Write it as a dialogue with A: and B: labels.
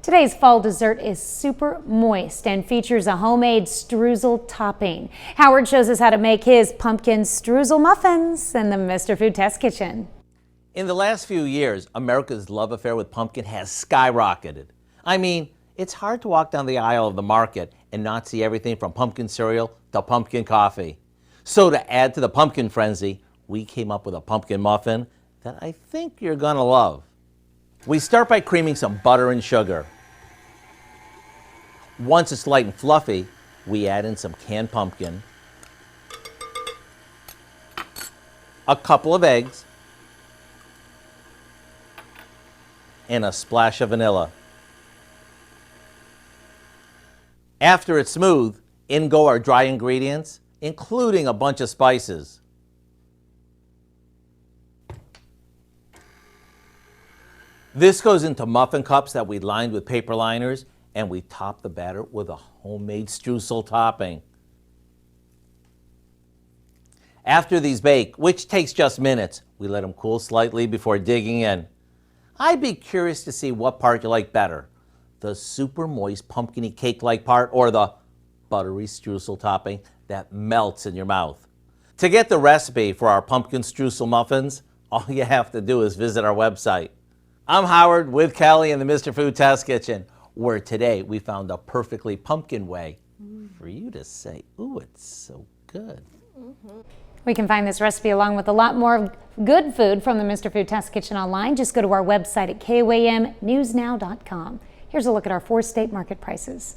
A: Today's fall dessert is super moist and features a homemade streusel topping. Howard shows us how to make his pumpkin streusel muffins in the Mr. Food Test Kitchen.
B: In the last few years, America's love affair with pumpkin has skyrocketed. I mean, it's hard to walk down the aisle of the market and not see everything from pumpkin cereal to pumpkin coffee. So to add to the pumpkin frenzy, we came up with a pumpkin muffin that I think you're gonna love. We start by creaming some butter and sugar. Once it's light and fluffy, we add in some canned pumpkin, a couple of eggs, and a splash of vanilla. After it's smooth, in go our dry ingredients, including a bunch of spices. This goes into muffin cups that we lined with paper liners, and we top the batter with a homemade streusel topping. After these bake, which takes just minutes, we let them cool slightly before digging in. I'd be curious to see what part you like better, the super moist pumpkin-y cake-like part or the buttery streusel topping that melts in your mouth. To get the recipe for our pumpkin streusel muffins, all you have to do is visit our website. I'm Howard with Kelly in the Mr. Food Test Kitchen, where today we found a perfectly pumpkin way for you to say, ooh, it's so good.
A: We can find this recipe along with a lot more good food from the Mr. Food Test Kitchen online. Just go to our website at KOAMnewsnow.com. Here's a look at our 4-state market prices.